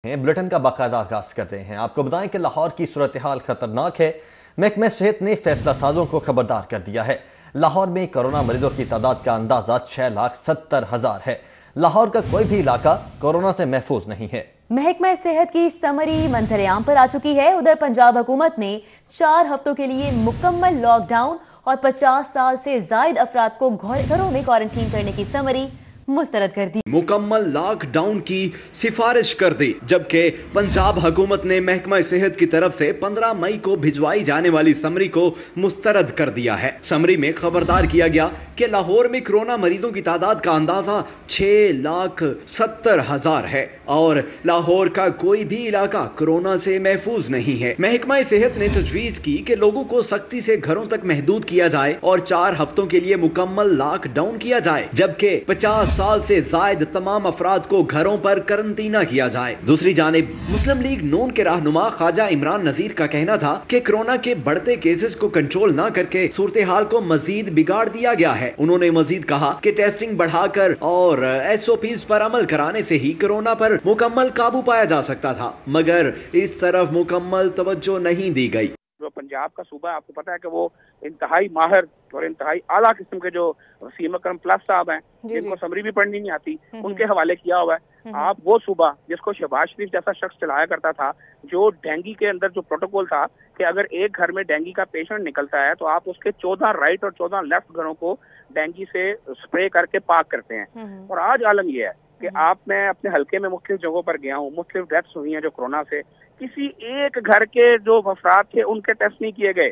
Bulletin کا باقاعدہ آغاز کرتے ہیں۔ آپ کو بتائیں کہ لاہور کی صورتحال خطرناک ہے۔ محکمہ صحت نے فیصلہ سازوں کو خبردار کر دیا ہے۔ لاہور میں کرونا مریضوں کی تعداد کا اندازہ 6,70,000 ہے۔ لاہور کا کوئی بھی علاقہ کورونا سے محفوظ نہیں ہے۔ محکمہ صحت کی سمری منظر عام پر آ چکی ہے۔ ادھر پنجاب حکومت نے 4 ہفتوں کے لیے مکمل لاک ڈاؤن اور 50 سال سے زائد افراد کو گھروں میں کوارنٹین کرنے کی سمری مسترد کر دی۔ مکمل لاک ڈاؤن کی سفارش کر دی، جبکہ پنجاب حکومت نے محکمہ صحت کی طرف سے 15 مئی کو بھجوائی جانے والی سمری کو مسترد کر دیا ہے۔ سمری میں خبردار کیا گیا کہ لاہور میں کرونا مریضوں کی تعداد کا اندازہ 6,70,000 ہے اور لاہور کا کوئی بھی علاقہ کورونا سے محفوظ نہیں ہے۔ محکمہ صحت نے تجویز کی کہ لوگوں کو سختی سے گھروں تک محدود کیا جائے اور 4 ہفتوں کے لیے مکمل لاک ڈاؤن کیا جائے، جبکہ 50 سال سے زائد تمام افراد کو گھروں پر قرنطینہ کیا جائے۔ دوسری جانب مسلم لیگ نون کے رہنما خواجہ عمران نذیر کا کہنا تھا کہ کورونا کے بڑھتے کیسز کو کنٹرول نہ کر کے صورتحال کو مزید بگاڑ دیا گیا ہے۔ انہوں نے مزید کہا کہ ٹیسٹنگ بڑھا کر اور SOPs پر عمل کرانے سے ہی کورونا پر مکمل قابو پایا جا سکتا تھا، مگر اس طرف مکمل توجہ نہیں دی گئی۔ جو پنجاب کا صوبہ ہے، آپ کو پتا ہے کہ وہ انتہائی ماہر اور انتہائی اعلیٰ قسم کے جو وسیم اکرم پلس صاحب ہیں، جن کو سمری بھی پڑھنی نہیں آتی، ان کے حوالے کیا ہوا ہے۔ آپ وہ صوبہ جس کو شہباز شریف جیسا شخص چلایا کرتا تھا، جو ڈینگی کے اندر جو پروٹوکول تھا کہ اگر ایک گھر میں ڈینگی کا پیشنٹ نکلتا ہے تو آپ اس کے 14 رائٹ اور 14 لیفٹ گھروں کو ڈینگی سے سپرے کر کے پاک کرتے ہیں۔ اور آج عالم یہ ہے کہ میں اپنے حلقے میں مختلف جگہوں پر گیا ہوں، مختلف ڈیتھس ہوئی ہیں جو کورونا سے، کسی ایک گھر کے جو افراد تھے ان کے ٹیسٹ نہیں کیے گئے۔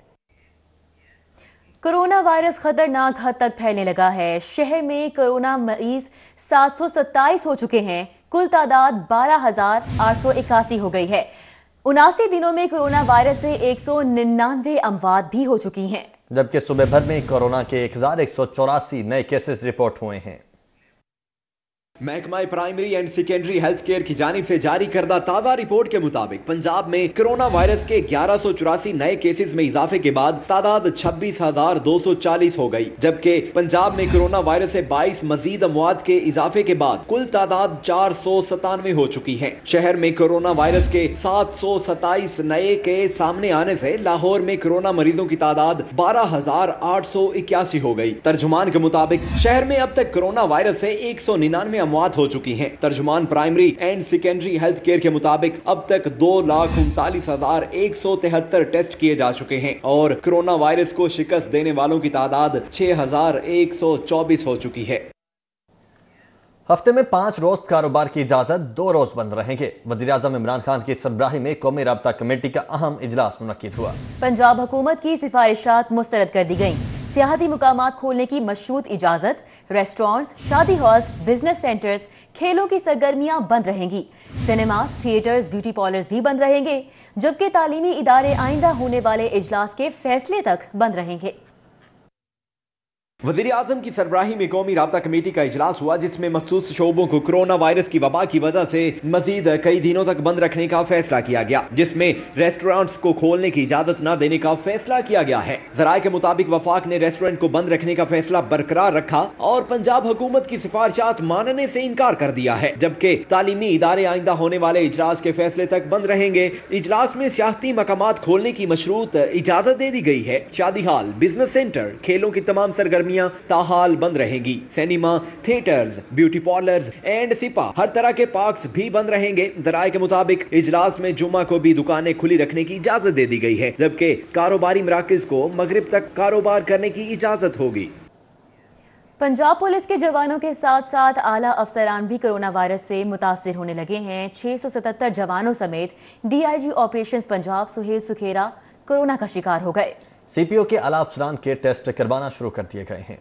کورونا وائرس خطرناک حد تک پھیلنے لگا ہے۔ شہر میں کورونا مریض 727 ہو چکے ہیں۔ کل تعداد 12,881 ہو گئی ہے۔ 79 دنوں میں کورونا وائرس سے 199 اموات بھی ہو چکی ہیں، جبکہ صوبے بھر میں کورونا کے 1,184 نئے کیسز رپورٹ ہوئے ہیں۔ محکمہ primary and secondary health care کی جانب سے جاری کردہ تازہ رپورٹ کے مطابق پنجاب میں کرونا وائرس کے 1184 نئے کیسز میں اضافے کے بعد تعداد 26,240 ہو گئی، جبکہ پنجاب میں کرونا وائرس سے 22 مزید اموات کے اضافے کے بعد کل تعداد 497 ہو چکی ہے۔ شہر میں کرونا وائرس کے 727 نئے کیس سامنے آنے سے لاہور میں کرونا مریضوں کی تعداد 12,881 ہو گئی۔ ترجمان کے مطابق شہر میں اب تک کرونا وائرس سے 199 اموات ہو چکی ہیں۔ ترجمان primary and secondary health care کے مطابق اب تک 2,39,173 ٹیسٹ کیے جا چکے ہیں اور کرونا وائرس کو شکست دینے والوں کی تعداد 6,124 ہو چکی ہے۔ ہفتے میں 5 روز کاروبار کی اجازت، 2 روز بند رہیں گے۔ وزیراعظم عمران خان کی سربراہی میں قومی رابطہ کمیٹی کا اہم اجلاس منعقد ہوا۔ پنجاب حکومت کی سفارشات مسترد کر دی گئیں۔ سیاحتی مقامات کھولنے کی مشروط اجازت، ریسٹورانٹس، شادی ہالز، بزنس سینٹرز، کھیلوں کی سرگرمیاں بند رہیں گی۔ سینماز، تھیٹرز، بیوٹی پارلرز بھی بند رہیں گے، جبکہ تعلیمی ادارے آئندہ ہونے والے اجلاس کے فیصلے تک بند رہیں گے۔ وزیر اعظم کی سربراہی میں قومی رابطہ کمیٹی کا اجلاس ہوا، جس میں مخصوص شعبوں کو کرونا وائرس کی وبا کی وجہ سے مزید کئی دنوں تک بند رکھنے کا فیصلہ کیا گیا، جس میں ریسٹورانٹس کو کھولنے کی اجازت نہ دینے کا فیصلہ کیا گیا ہے۔ ذرائع کے مطابق وفاق نے ریسٹورنٹ کو بند رکھنے کا فیصلہ برقرار رکھا اور پنجاب حکومت کی سفارشات ماننے سے انکار کر دیا ہے، جبکہ تعلیمی ادارے آئندہ ہونے والے اجلاس کے فیصلے تک بند رہیں گے۔ اجلاس میں سیاحتی مقامات کھولنے کی مشروط اجازت دے دی گئی ہے۔ شادی ہال، بزنس سینٹر، کھیلوں کی تمام سرگرمیاں تاحال بند رہیں گی۔ Cinema, theatres, beauty parlours and spa, ہر طرح کے پارکس بھی بند رہیں گے۔ ذرائع کے مطابق اجلاس میں جمعہ کو بھی دکانیں کھلی رکھنے کی اجازت دے دی گئی ہے، جبکہ کاروباری مراکز کو مغرب تک کاروبار کرنے کی اجازت ہوگی۔ پنجاب پولیس کے جوانوں کے ساتھ ساتھ اعلیٰ افسران بھی کرونا وائرس سے متاثر ہونے لگے ہیں۔ 677 جوانوں سمیت DIG operations Punjab Sohail Sukhera corona کا شکار ہو گئے۔ CPO کے اعلیٰ افسران کے ٹیسٹ کروانا شروع کر دیے گئے ہیں۔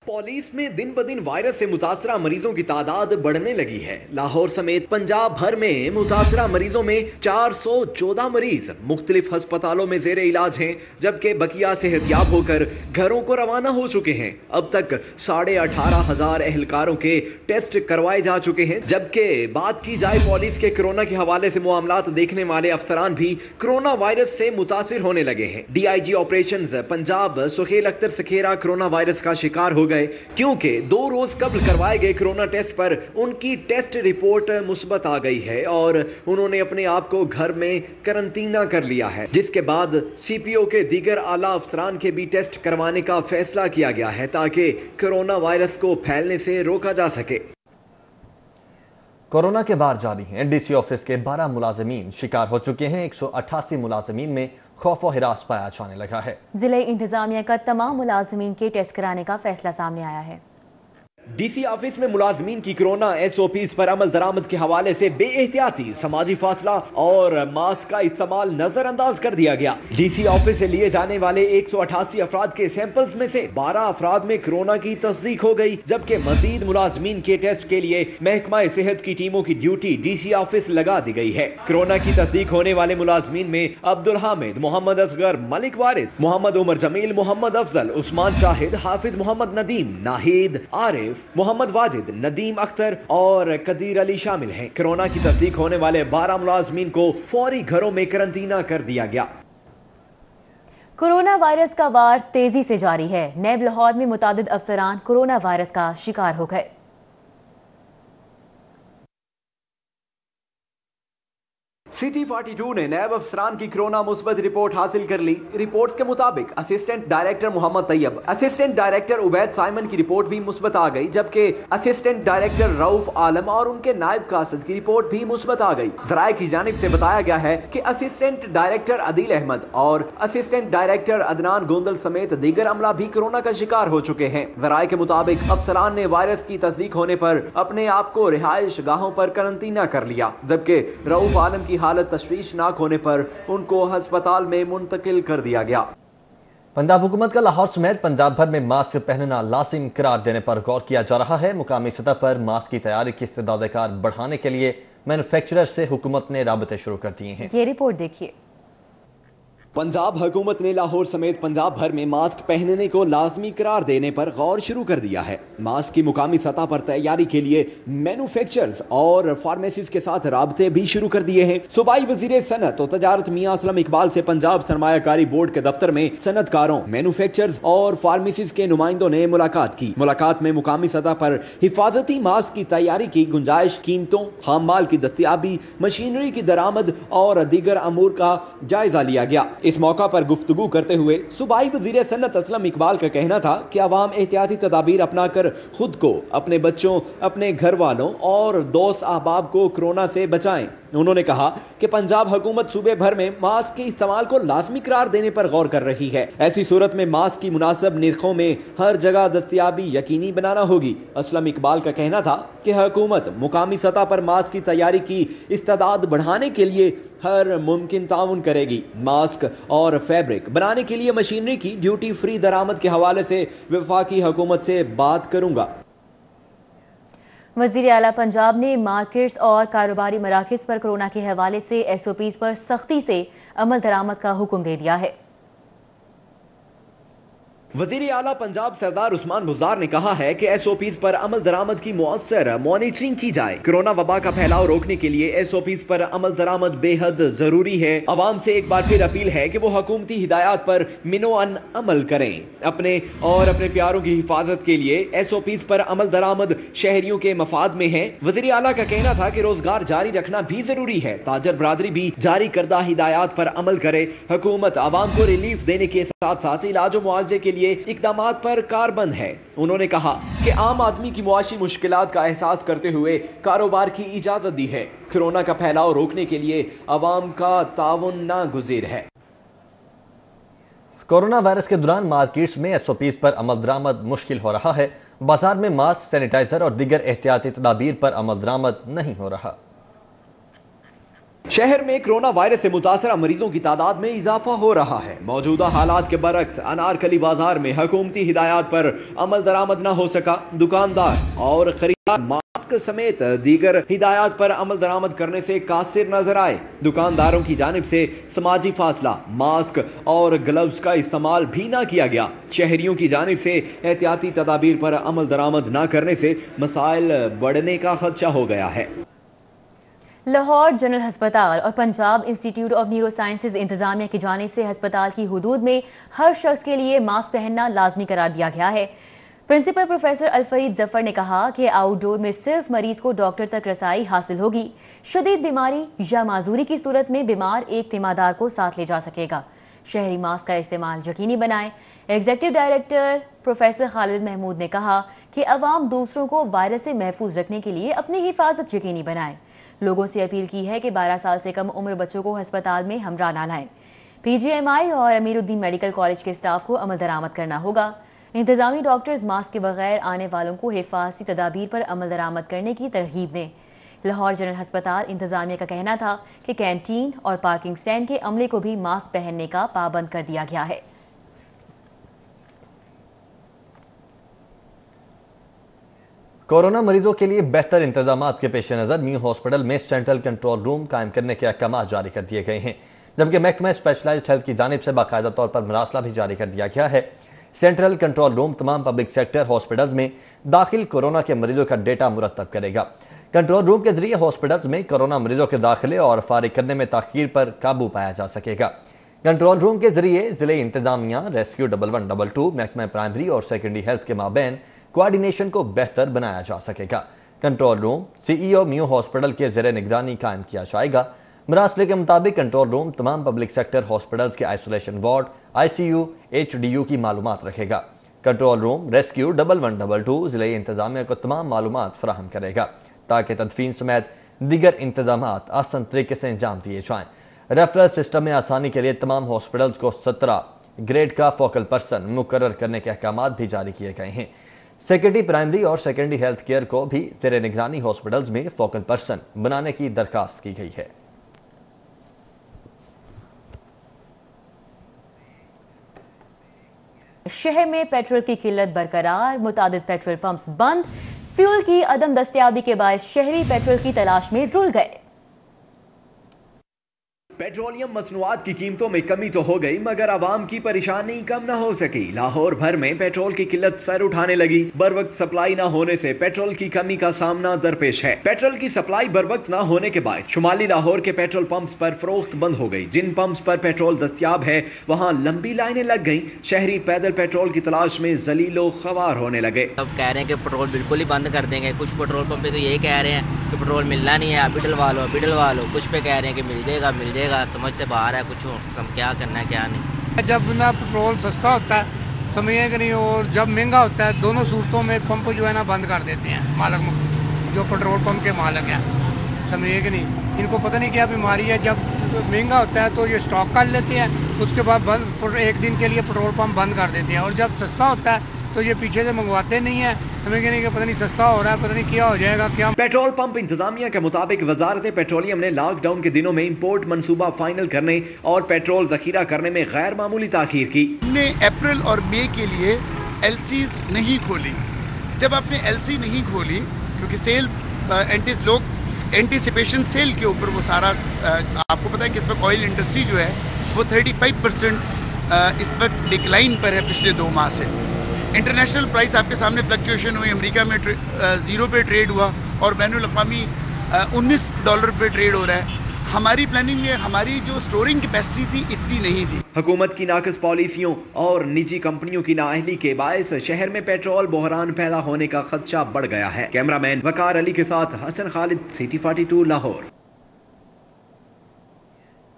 پولیس میں دن بدن وائرس سے متاثرہ مریضوں کی تعداد بڑھنے لگی ہے۔ لاہور سمیت پنجاب بھر میں متاثرہ مریضوں میں 414 مریض مختلف ہسپتالوں میں زیر علاج ہیں، جبکہ بقیہ صحت یاب ہو کر گھروں کو روانہ ہو چکے ہیں۔ اب تک 18,500 اہلکاروں کے ٹیسٹ کروائے جا چکے ہیں، جبکہ بات کی جائے پولیس کے کورونا کے حوالے سے معاملات دیکھنے والے افسران بھی کورونا وائرس سے متاثر ہونے لگے ہیں۔ DIG operations Punjab Sohail Akhtar Sukhera corona virus کا شکار ہو गए क्योंकि 2 रोज कबल करवाए गए कोरोना टेस्ट पर उनकी टेस्ट रिपोर्ट मुस्बत आ गई है और उन्होंने अपने आप को घर में करंटीना कर लिया है, जिसके बाद सीपीओ के दीगर आला अफसरान के भी टेस्ट करवाने का फैसला किया गया है ताकि कोरोना वायरस को फैलने से रोका जा सके। कोरोना के बार जारी हैं। डीसी ऑफिस के 12 मुलाजमीन शिकार हो चुके हैं। 188 मुलाजमीन में खौफ और हिरास पाया जाने लगा है। जिले इंतजामिया का तमाम मुलाजमीन के टेस्ट कराने का फैसला सामने आया है। डीसी ऑफिस में मुलाजमीन की कोरोना एसओपीज पर अमल दरामद के हवाले से बेएहतियाती, समाजी फासला और मास्क का इस्तेमाल नजरअंदाज कर दिया गया। डीसी ऑफिस से लिए जाने वाले 188 अफराद के सैंपल्स में से 12 अफराद में कोरोना की तस्दीक हो गई, जबकि मजीद मुलाजमीन के टेस्ट के लिए महकमा सेहत की टीमों की ड्यूटी डीसी ऑफिस लगा दी गई है। कोरोना की तस्दीक होने वाले मुलाजमीन में अब्दुल हामिद, मोहम्मद असगर, मलिक वारिस, मोहम्मद उमर जमील, मोहम्मद अफजल, उस्मान शाहिद, हाफिज मोहम्मद नदीम, नाहिद, आरिफ, मोहम्मद वाजिद, नदीम अख्तर और कदीर अली शामिल हैं। कोरोना की तस्दीक होने वाले 12 मुलाजमीन को फौरी घरों में करंटीना कर दिया गया। कोरोना वायरस का वार तेजी से जारी है। नैब लाहौर में मुतादिद अफसरान कोरोना वायरस का शिकार हो गए। सिटी 42 ने नैब अफसरान की कोरोना मुस्बत रिपोर्ट हासिल कर ली। रिपोर्ट्स के मुताबिक assistant director Mohammad Tayyab, assistant director Ubaid Simon की रिपोर्ट भी मुस्बत आ गई, जबकि असिस्टेंट डायरेक्टर रऊफ आलम और उनके नायब कासिद की रिपोर्ट भी मुस्बत आ गई। जराये की जानिब से बताया गया है कि असिस्टेंट डायरेक्टर अदील अहमद और असिस्टेंट डायरेक्टर अदनान गोंदल समेत दीगर अमला भी कोरोना का शिकार हो चुके हैं। जराये के मुताबिक अफसरान ने वायरस की तस्दीक होने पर अपने आप को रिहाइश गाहों पर करंटीना कर लिया, जबकि रऊफ आलम की हालत तशवीशनाक होने पर उनको अस्पताल में मुंतकिल कर दिया गया। पंजाब हुकूमत का लाहौर समेत पंजाब भर में मास्क पहनना लाजिम करार देने पर गौर किया जा रहा है। मुकामी सतह पर मास्क की तैयारी की इस्तेदाद कार बढ़ाने के लिए मैन्युफैक्चरर से हुकूमत ने राबते शुरू कर दिए हैं। ये रिपोर्ट देखिए। पंजाब हुकूमत ने लाहौर समेत पंजाब भर में मास्क पहनने को लाजमी करार देने पर गौर शुरू कर दिया है। मास्क की मुकामी सतह पर तैयारी के लिए मैन्युफैक्चरर्स और फार्मेसीज के साथ राबते भी शुरू कर दिए हैं। सूबाई वजीर सनत और तजारत मियां असलम इकबाल से पंजाब सरमायाकारी बोर्ड के दफ्तर में सनतकारों, मैन्युफैक्चरर्स और फार्मेसीज के नुमाइंदों ने मुलाकात की। मुलाकात में मुकामी सतह पर हिफाजती मास्क की तैयारी की गुंजाइश, कीमतों, खाम माल की दस्तियाबी, मशीनरी की दरामद और दीगर अमूर का जायजा लिया गया। इस मौका पर गुफ्तगू करते हुए सूबाई वजीर सन्नत असलम इकबाल का कहना था कि आवाम एहतियाती तदाबीर अपनाकर खुद को, अपने बच्चों, अपने घर वालों और दोस्त अहबाब को कोरोना से बचाएं। उन्होंने कहा कि पंजाब हुकूमत सूबे भर में मास्क के इस्तेमाल को लाजमी करार देने पर गौर कर रही है। ऐसी सूरत में मास्क की मुनासिब निरखों में हर जगह दस्तियाबी यकीनी बनाना होगी। असलम इकबाल का कहना था कि हुकूमत मुकामी सतह पर मास्क की तैयारी की इस्तेदाद बढ़ाने के लिए हर मुमकिन ताउन करेगी। मास्क और फैब्रिक बनाने के लिए मशीनरी की ड्यूटी फ्री दरामद के हवाले से वफाकी हुकूमत से बात करूंगा। वज़ीर आला पंजाब ने मार्केट्स और कारोबारी मराकज़ पर कोरोना के हवाले से SOPs पर सख्ती से अमल दरामद का हुक्म दे दिया है। वज़ीर आला पंजाब सरदार उस्मान बुज़दार ने कहा है कि SOPs पर अमल दरामद की मुअस्सर मॉनिटरिंग की जाए। कोरोना वबा का फैलाव रोकने के लिए SOPs पर अमल दरामद बेहद जरूरी है। अवाम से एक बार फिर अपील है कि वो हुकूमती हिदायत पर मिनोअन अमल करें। अपने और अपने प्यारों की हिफाजत के लिए SOPs पर अमल दरामद शहरियों के मफाद में है। वज़ीर आला का कहना था कि रोजगार जारी रखना भी जरूरी है। ताजर बरादरी भी जारी करदा हिदायत पर अमल करे। हुकूमत आवाम को रिलीफ देने के साथ साथ इलाज और मुआवजे के लिए इकदामात पर कारबंद है। उन्होंने कहा कि आम आदमी की मुआशी मुश्किलात का एहसास करते हुए कारोबार की इजाजत दी है। कोरोना का फैलाव रोकने के लिए अवाम का ताउन नागुज़ीर है। कोरोना वायरस के दौरान मार्केट्स में SOPs पर अमल दरामद मुश्किल हो रहा है। बाजार में मास्क, सैनिटाइजर और दीगर एहतियाती तदाबीर पर अमल दरामद नहीं हो रहा। शहर में कोरोना वायरस से मुतासरा मरीजों की तादाद में इजाफा हो रहा है। मौजूदा हालात के बरक्स अनारकली बाजार में हुकूमती हिदायत पर अमल दरामद न हो सका। दुकानदार और खरीदार मास्क समेत दीगर हिदायत पर अमल दरामद करने से कासिर नजर आए। दुकानदारों की जानिब से समाजी फासला, मास्क और ग्लव्स का इस्तेमाल भी न किया गया। शहरियों की जानिब से एहतियाती तदाबीर पर अमल दरामद न करने से मसाइल बढ़ने का खदशा हो गया है। लाहौर जनरल हस्पताल और Punjab institute of neuro sciences इंतजामिया की जानिब से हस्पताल की हुदूद में हर शख्स के लिए मास्क पहनना लाजमी करार दिया गया है। प्रिंसिपल प्रोफेसर अलफरीद जफर ने कहा कि आउटडोर में सिर्फ मरीज को डॉक्टर तक रसाई हासिल होगी। शदीद बीमारी या माजूरी की सूरत में बीमार एक तीमारदार को साथ ले जा सकेगा। शहरी मास्क का इस्तेमाल यकीनी बनाएं। Executive director professor Khalid Mahmood ने कहा कि अवाम दूसरों को वायरस से महफूज रखने के लिए अपनी हिफाजत यकीनी बनाएं। लोगों से अपील की है कि 12 साल से कम उम्र बच्चों को अस्पताल में हमरा ना लाएं। PGMI और अमीरुद्दीन मेडिकल कॉलेज के स्टाफ को अमल दरामद करना होगा। इंतजामी डॉक्टर्स मास्क के बगैर आने वालों को हिफाजती तदाबीर पर अमल दरामद करने की तरगीब दें। लाहौर जनरल हस्पताल इंतजामिया का कहना था कि कैंटीन और पार्किंग स्टैंड के अमले को भी मास्क पहनने का पाबंद कर दिया गया है। कोरोना मरीजों के लिए बेहतर इंतजाम के पेश नज़र न्यू हॉस्पिटल में सेंट्रल कंट्रोल रूम कायम करने के अहकाम जारी कर दिए गए हैं, जबकि महकमा स्पेशलाइज्ड हेल्थ की जानिब से बाकायदा तौर पर मरासला भी जारी कर दिया गया है। सेंट्रल कंट्रोल रूम तमाम पब्लिक सेक्टर हॉस्पिटल्स में दाखिल कोरोना के मरीजों का डेटा मुरतब करेगा। कंट्रोल रूम के जरिए हॉस्पिटल्स में कोरोना मरीजों के दाखिले और फारिग करने में ताखीर पर काबू पाया जा सकेगा। कंट्रोल रूम के जरिए जिले इंतजामिया, रेस्क्यू 1112, महकमा प्राइमरी और सेकेंडरी हेल्थ के माबैन कोऑर्डिनेशन को बेहतर बनाया जा सकेगा। Control room CEO new hospital के ज़ेरे निगरानी कायम किया जाएगा। मरासले के मुताबिक कंट्रोल रूम तमाम पब्लिक सेक्टर हॉस्पिटल्स के आइसोलेशन वार्ड, ICU, HDU की मालूमात रखेगा। कंट्रोल रूम रेस्क्यू 1112 जिले इंतजामिया को तमाम मालूमात फराहम करेगा ताकि तदफीन समेत दीगर इंतजामात आसान तरीके से अंजाम दिए जाएं। रेफरल सिस्टम में आसानी के लिए तमाम हॉस्पिटल्स को 17 ग्रेड का फोकल पर्सन मुकर्रर करने के अहकाम भी जारी किए गए हैं। सेकेंडरी प्राइमरी और सेकेंडरी हेल्थ केयर को भी ज़ेरे निगरानी हॉस्पिटल्स में फोकल पर्सन बनाने की दरखास्त की गई है। शहर में पेट्रोल की किल्लत बरकरार, मुतादिद पेट्रोल पंप्स बंद। फ्यूल की अदम दस्तयाबी के बाद शहरी पेट्रोल की तलाश में रुल गए। पेट्रोलियम मसनूआत की कीमतों में कमी तो हो गई मगर आवाम की परेशानी कम न हो सकी। लाहौर भर में पेट्रोल की किल्लत सर उठाने लगी। बर वक्त सप्लाई न होने से पेट्रोल की कमी का सामना दरपेश है। पेट्रोल की सप्लाई बर वक्त न होने के बाद शुमाली लाहौर के पेट्रोल पंप्स पर फरोख्त बंद हो गई। जिन पंप्स पर पेट्रोल दस्तयाब है वहाँ लंबी लाइनें लग गई। शहरी पैदल पेट्रोल की तलाश में जलीलो खवार होने लगे। अब कह रहे हैं कि पेट्रोल बिल्कुल ही बंद कर देंगे। कुछ पेट्रोल पंप पे तो ये कह रहे हैं कि पेट्रोल मिलना नहीं है, अभी डलवा लो। कुछ पे कह रहे हैं कि मिल जाएगा। समझ से बाहर है, कुछ क्या करना है क्या नहीं। जब ना पेट्रोल सस्ता होता है समझिए कि नहीं, और जब महंगा होता है दोनों सूरतों में पंप जो है ना बंद कर देते हैं मालक, जो पेट्रोल पंप के मालक हैं। समझिए कि नहीं, इनको पता नहीं क्या बीमारी है। जब महंगा होता है तो ये स्टॉक कर लेते हैं, उसके बाद एक दिन के लिए पेट्रोल पंप बंद कर देते हैं। और जब सस्ता होता है तो ये पीछे से मंगवाते नहीं है। समझिए नहीं कि पता नहीं सस्ता हो रहा है, पता नहीं क्या हो जाएगा क्या। पेट्रोल पंप इंतजामिया के मुताबिक वजारत पेट्रोलियम ने लॉकडाउन के दिनों में इंपोर्ट मंसूबा फाइनल करने और पेट्रोल जखीरा करने में गैर मामूली ताखीर की। हमने अप्रैल और मई के लिए LCs नहीं खोली। जब आपने LC नहीं खोली क्योंकि सेल्स लोग एंटीसिपेशन सेल के ऊपर वो सारा आपको पता है कि इस वक्त ऑयल इंडस्ट्री जो है वो 35% इस वक्त डिक्लाइन पर है पिछले 2 माह से। इंटरनेशनल प्राइस आपके सामने फ्लक्चुएशन हुई। अमेरिका में 0 पे ट्रेड हुआ और बैनुल अक़वामी $19 पे ट्रेड हो रहा है। हमारी प्लानिंग में हमारी जो स्टोरिंग कैपेसिटी थी इतनी नहीं थी। हुकूमत की नाक़िस पॉलिसियों और निजी कंपनियों की नाअहली के बायस शहर में पेट्रोल बहरान पैदा होने का खदशा बढ़ गया है। कैमरामैन वकार अली के साथ हसन खालिद, सिटी 42 लाहौर।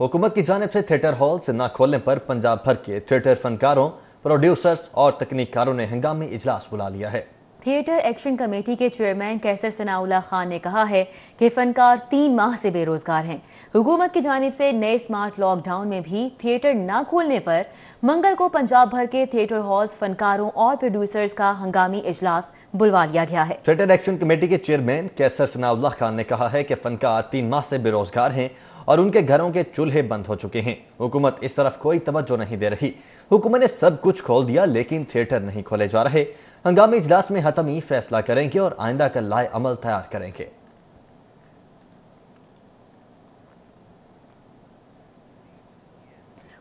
हुकूमत की जानिब से थिएटर हॉल्स न खोलने पर पंजाब भर के थिएटर फनकारों, प्रोड्यूसर्स और तकनीकारों ने हंगामी इजलास बुला लिया है। थिएटर एक्शन कमेटी के चेयरमैन कैसर सनाउल्लाह खान ने कहा है कि फनकार 3 माह से बेरोजगार हैं। हुकूमत की जानिब से नए स्मार्ट लॉकडाउन में भी थिएटर न खोलने पर मंगल को पंजाब भर के थिएटर हॉल्स, फनकारों और प्रोड्यूसर्स का हंगामी इजलास बुलवा लिया गया है। थिएटर एक्शन कमेटी के चेयरमैन कैसर सनाउल्लाह खान ने कहा है कि फनकार 3 माह से बेरोजगार हैं और उनके घरों के चूल्हे बंद हो चुके हैं। हुकूमत इस तरफ कोई तवज्जो नहीं दे रही। हुकूमत ने सब कुछ खोल दिया लेकिन थिएटर नहीं खोले जा रहे। हंगामी इजलास में हतमी फैसला करेंगे और आइंदा का लाए अमल तैयार करेंगे।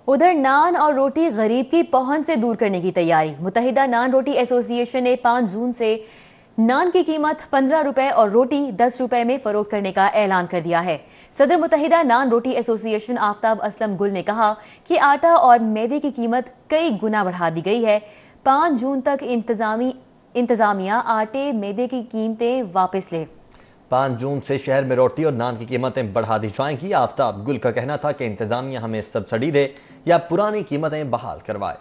उधर नान और रोटी गरीब की पहुंच से दूर करने की तैयारी। मुत्तहिदा नान रोटी एसोसिएशन ने 5 जून से नान की कीमत 15 रुपए और रोटी 10 रुपए में फरोख्त करने का ऐलान कर दिया है। सदर मुत्तहिदा नान रोटी एसोसिएशन आफ्ताब असलम गुल ने कहा कि आटा और मैदे की कीमत कई गुना बढ़ा दी गई है। 5 जून तक इंतजामी इंतजामिया आटे मैदे की कीमतें वापस ले। 5 जून से शहर में रोटी और नान की कीमतें बढ़ा दी जाएंगी। आफ्ताब गुल का कहना था कि इंतजामिया हमें सब्सिडी दे या पुरानी कीमतें बहाल करवाए।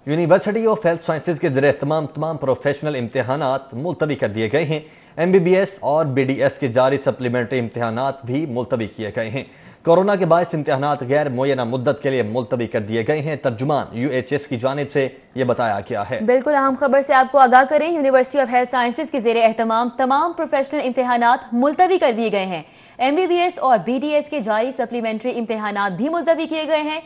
यूनिवर्सिटी ऑफ हेल्थ साइंसेज के जरिए तमाम प्रोफेशनल इम्तिहानात मुलतवी कर दिए गए हैं। MBBS और BDS के जारी सप्लीमेंट्री इम्तिहानात भी मुलतवी किए गए हैं। कोरोना के बायस इम्तिहानात गैर मुय्यना मुद्दत के लिए मुलतवी कर दिए गए हैं। तर्जुमान UHS की जानिब से ये बताया गया है। बिल्कुल अहम खबर से आपको आगाह करें, यूनिवर्सिटी ऑफ हेल्थ साइंसेज के ज़ेरे एहतमाम तमाम प्रोफेशनल इम्तिहानात मुलतवी कर दिए गए हैं। MBBS और BDS के जारी सप्लीमेंट्री इम्तिहानात भी मुलतवी किए गए हैं।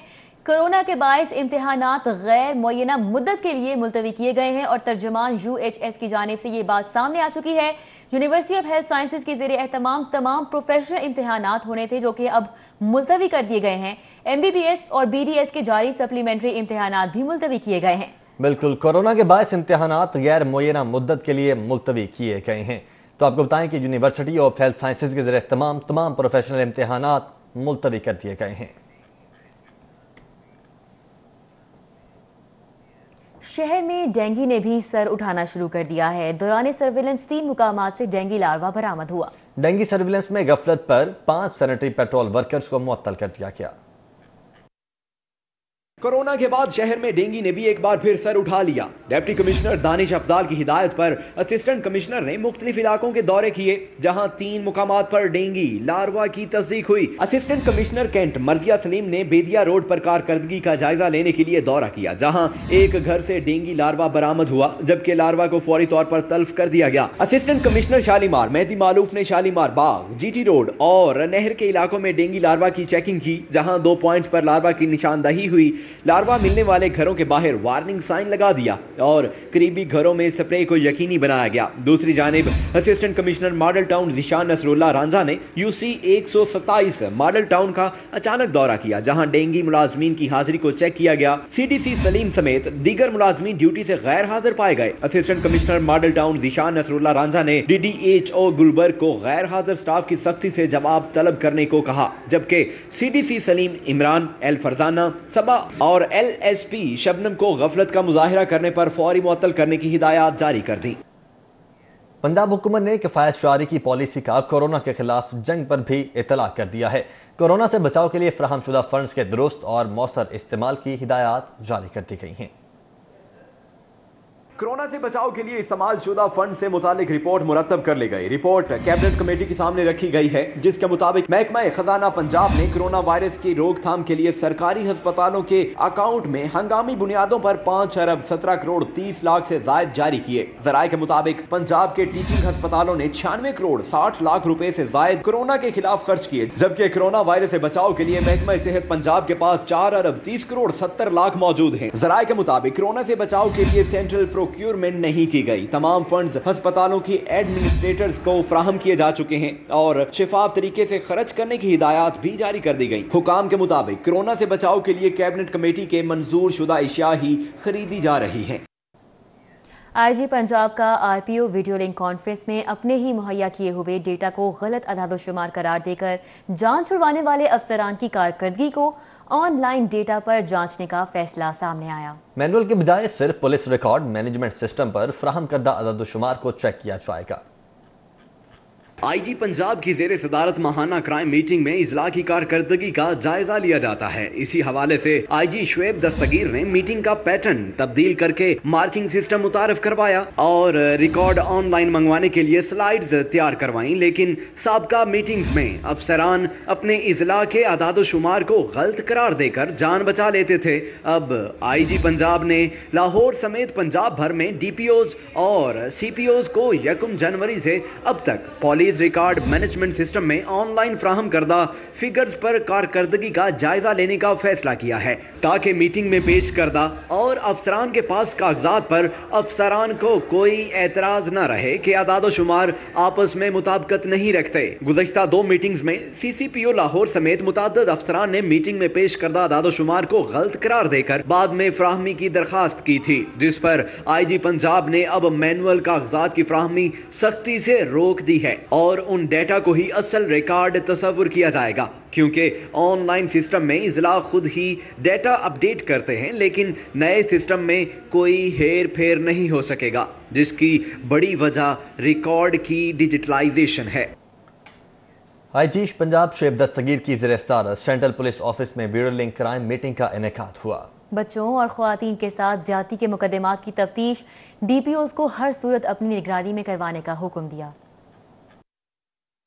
कोरोना के बायस इम्तिहानात गैर मुय्यना मुद्दत के लिए मुलतवी किए गए हैं और तर्जुमान UHS की जानिब से ये बात सामने आ चुकी है। यूनिवर्सिटी ऑफ हेल्थ साइंसेज के ज़रिए एहतमाम तमाम प्रोफेशनल इम्तिहानात होने थे जो कि अब मुलतवी कर दिए गए हैं। MBBS और BDS के जारी सप्लीमेंट्री इम्तिहानात भी मुलतवी किए गए हैं। बिल्कुल, कोरोना के बायस इम्तिहानात गैर मुय्यना मुद्दत के लिए मुलतवी किए गए हैं। तो आपको बताएं कि यूनिवर्सिटी ऑफ हेल्थ साइंसेज के जरिए तमाम प्रोफेशनल इम्तिहानात मुलतवी कर दिए गए हैं। शहर में डेंगू ने भी सर उठाना शुरू कर दिया है। दौरान सर्विलेंस 3 मुकामात से डेंगू लार्वा बरामद हुआ। डेंगू सर्विलेंस में गफलत पर 5 सैनिटरी पेट्रोल वर्कर्स को मुअत्तल कर दिया गया। कोरोना के बाद शहर में डेंगू ने भी एक बार फिर सर उठा लिया। डिप्टी कमिश्नर दानिश अफजाल की हिदायत पर असिस्टेंट कमिश्नर ने मुख्तलिफ इलाकों के दौरे किए जहां 3 मुकामात पर डेंगू लार्वा की तस्दीक हुई। असिस्टेंट कमिश्नर कैंट मर्जिया सलीम ने बेदिया रोड पर कारकर्दगी का जायजा लेने के लिए दौरा किया जहां एक घर से डेंगू लार्वा बरामद हुआ जबकि लार्वा को फौरी तौर पर तल्फ कर दिया गया। असिस्टेंट कमिश्नर शालीमार मेहदी मालूफ ने शालीमार बाग, GT रोड और नहर के इलाकों में डेंगू लार्वा की चेकिंग की जहां 2 पॉइंट्स पर लार्वा की निशानदही हुई। लार्वा मिलने वाले घरों के बाहर वार्निंग साइन लगा दिया और करीबी घरों में स्प्रे को यकीनी बनाया गया। दूसरी जानिब assistant commissioner model town Zeeshan Nasrullah Ranjha ने UC 127 मॉडल टाउन का अचानक दौरा किया जहां डेंगू मुलाजमीन की हाजिरी को चेक किया गया। CDC सलीम समेत दीगर मुलाजमीन ड्यूटी से गैर हाजिर पाए गए। Assistant commissioner model town Zeeshan Nasrullah Ranjha ने DDHO गुलबर्ग को गैर हाजिर स्टाफ की सख्ती से जवाब तलब करने को कहा जबकि CDC सलीम इमरान, एल फरजाना, सबा और LSP शबनम को गफलत का मुजाहिरा करने पर फौरी मुअत्तल करने की हिदायत जारी कर दी। पंजाब हुकूमत ने किफायत शारी की पॉलिसी का कोरोना के खिलाफ जंग पर भी इतला कर दिया है। कोरोना से बचाव के लिए फराहम शुदा फंड्स के दुरुस्त और मौसर इस्तेमाल की हिदायत जारी कर दी गई हैं। कोरोना से बचाव के लिए इस्तेमाल शुदा फंड से मुतालिक रिपोर्ट मुरतब कर ली गई। रिपोर्ट कैबिनेट कमेटी के सामने रखी गई है जिसके मुताबिक महकमा खजाना पंजाब ने कोरोना वायरस की रोकथाम के लिए सरकारी अस्पतालों के अकाउंट में हंगामी बुनियादों पर 5 अरब 17 करोड़ 30 लाख से जायद जारी किए। जराये के मुताबिक पंजाब के टीचिंग अस्पतालों ने 96 करोड़ 60 लाख रुपए से जायद कोरोना के खिलाफ खर्च किए जबकि कोरोना वायरस से बचाव के लिए महकमा सेहत पंजाब के पास 4 अरब 30 करोड़ 70 लाख मौजूद है। जराये के मुताबिक कोरोना से बचाव के लिए सेंट्रल प्रोक्योरमेंट नहीं की गई। तमाम फंड्स अस्पतालों की एडमिनिस्ट्रेटर्स को फराहम किए जा चुके हैं और शिफाफ तरीके से खर्च करने की हिदायत भी जारी कर दी गई। हुकाम के मुताबिक कोरोना से बचाव के लिए कैबिनेट कमेटी के मंजूर शुदा अशिया ही खरीदी जा रही है। IG पंजाब का RPO वीडियो लिंक कॉन्फ्रेंस में अपने ही मुहैया किए हुए डेटा को गलत अदादोशुमार करार देकर जान छुड़वाने वाले अफसरान की कारकर्दगी को ऑनलाइन डेटा पर जांचने का फैसला सामने आया। मैनुअल के बजाय सिर्फ पुलिस रिकॉर्ड मैनेजमेंट सिस्टम पर फराहम करदा अदादोशुमार को चेक किया जाएगा। IG पंजाब की जेर सदारत माहाना क्राइम मीटिंग में इजला की कारकर्दगी का जायजा लिया जाता है। इसी हवाले से IG शुएब दस्तगीर ने मीटिंग का पैटर्न तब्दील करके मार्किंग सिस्टम मुतारफ करवाया और रिकॉर्ड ऑनलाइन मंगवाने के लिए स्लाइड्स तैयार करवाई। लेकिन साबका मीटिंग्स में अफसरान अपने इजला के अदादोशुमार को गलत करार देकर जान बचा लेते थे। अब IG पंजाब ने लाहौर समेत पंजाब भर में DPOs और CPOs को 1 जनवरी से अब तक पुलिस रिकॉर्ड मैनेजमेंट सिस्टम में ऑनलाइन फ्राहम करदा फिगर्स पर कारकर्दगी का जायजा लेने का फैसला किया है ताकि मीटिंग में पेश करदा और अफसरान के पास कागजात पर अफसरान को कोई एतराज न रहे कि अदादो शुमार आपस में मुताबिकत नहीं रखते। गुज़श्ता 2 मीटिंग्स में CCPO लाहौर समेत मुतअद्दिद अफसरान ने मीटिंग में पेश करदा अदादो शुमार को गलत करार देकर बाद में फ्राहमी की दरखास्त की थी जिस पर IG पंजाब ने अब मैनुअल कागजात की फ्राहमी सख्ती से रोक दी है اور ان ڈیٹا کو ہی اصل ریکارڈ تصور کیا جائے گا، کیونکہ آن لائن سسٹم میں اضلاع خود ہی ڈیٹا اپڈیٹ کرتے ہیں، لیکن نئے سسٹم میں کوئی ہیر پھیر نہیں ہو سکے گا، جس کی بڑی وجہ ریکارڈ کی ڈیجیٹلائزیشن ہے۔ آئی جی پنجاب شعیب دستگیر کی زیر صدارت سینٹرل پولیس آفس میں ویڈیو لنک کرائم میٹنگ کا انعقاد ہوا۔ بچوں اور خواتین کے ساتھ زیادتی کے مقدمات کی تفتیش ڈی پی اوز کو ہر صورت اپنی نگرانی میں کروانے کا حکم دیا۔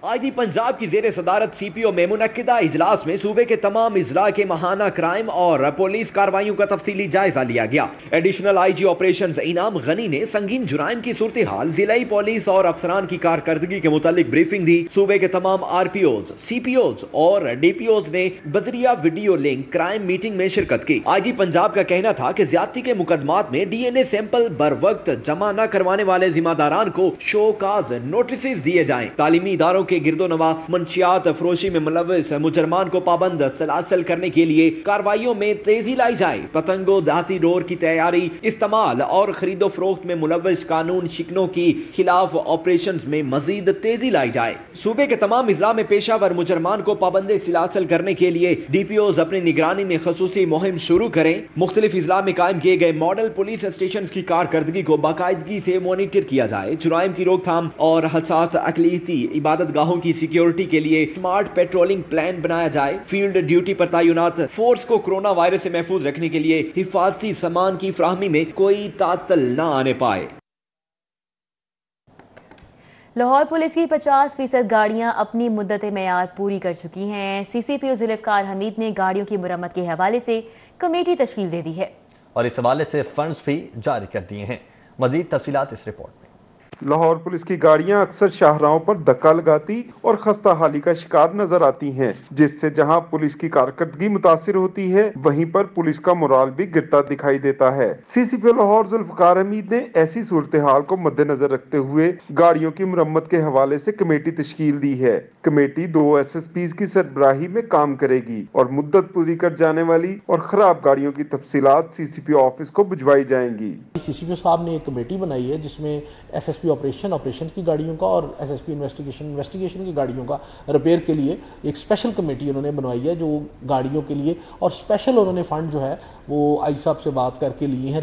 آئی جی پنجاب کی زیر صدارت سی پی او میں منعقدہ اجلاس میں صوبے کے تمام اضلاع کے ماہانہ کرائم اور پولیس کارروائیوں کا تفصیلی جائزہ لیا گیا۔ ایڈیشنل آئی جی آپریشنز انعام غنی نے سنگین جرائم کی صورتحال، ضلعی پولیس اور افسران کی کارکردگی کے متعلق بریفنگ دی۔ صوبے کے تمام آر پی اوز، سی پی اوز اور ڈی پی اوز نے بذریعہ ویڈیو لنک کرائم میٹنگ میں شرکت کی۔ آئی جی پنجاب کا کہنا تھا کہ زیادتی کے مقدمات میں ڈی این اے سیمپل بر وقت جمع نہ کروانے والے ذمہ داران کو شو کاز نوٹسز دیے جائیں۔ تعلیمی اداروں کے گرد و نواح منشیات فروشی میں ملوث مجرمان کو پابند سلاسل کرنے کے لیے کارروائیوں میں تیزی لائی جائے۔ پتنگوں، دھاتی ڈور کی تیاری، استعمال اور خرید و فروخت میں ملوث قانون شکنوں کی خلاف آپریشنز میں مزید تیزی لائی جائے۔ صوبے کے تمام اضلاع میں پیشہ ور مجرمان کو پابند سلاسل کرنے کے لیے ڈی پی اوز اپنی نگرانی میں خصوصی مہم شروع کریں۔ مختلف اضلاع میں قائم کیے گئے ماڈل پولیس اسٹیشنز کی کارکردگی کو باقاعدگی سے مانیٹر کیا جائے۔ جرائم کی روک تھام اور حساس اقلیتی عبادت گاہوں کی سیکیورٹی کے لیے اسمارٹ پیٹرولنگ پلان بنایا جائے۔ فیلڈ ڈیوٹی پر تعینات فورس کو کورونا وائرس سے محفوظ رکھنے کے لیے حفاظتی سامان کی فراہمی میں کوئی تعطل نہ آنے پائے۔ لاہور پولیس کی 50% گاڑیاں اپنی مدت معیار پوری کر چکی ہیں۔ سی سی پی او ذوالفقار حمید نے گاڑیوں کی مرمت کے حوالے سے کمیٹی تشکیل دے دی ہے اور اس حوالے سے فنڈز بھی جاری کر دیے ہیں۔ مزید تفصیلات اس رپورٹ میں۔ لاہور پولیس کی گاڑیاں اکثر شاہراہوں پر دھکا لگاتی اور خستہ حالی کا شکار نظر آتی ہیں، جس سے جہاں پولیس کی کارکردگی متاثر ہوتی ہے، وہیں پر پولیس کا مورال بھی گرتا دکھائی دیتا ہے۔ سی سی پی او لاہور ذوالفقار حمید نے ایسی صورتحال کو مد نظر رکھتے ہوئے گاڑیوں کی مرمت کے حوالے سے کمیٹی تشکیل دی ہے۔ کمیٹی 2 ایس ایس پیز کی سربراہی میں کام کرے گی اور مدت پوری کر جانے والی اور خراب گاڑیوں کی تفصیلات سی سی پی او آفس کو بھجوائی جائیں گی۔ سی سی پی او صاحب نے ایک کمیٹی بنائی ہے جس میں ایس ایس پی آپریشن کی گاڑیوں کا اور ایس ایس پی انویسٹیگیشن کی گاڑیوں کا ریپیئر کے لیے ایک اسپیشل کمیٹی انہوں نے بنوائی ہے، جو گاڑیوں کے لیے اور اسپیشل انہوں نے فنڈ جو ہے وہ آئی صاحب سے بات کر کے لیے ہیں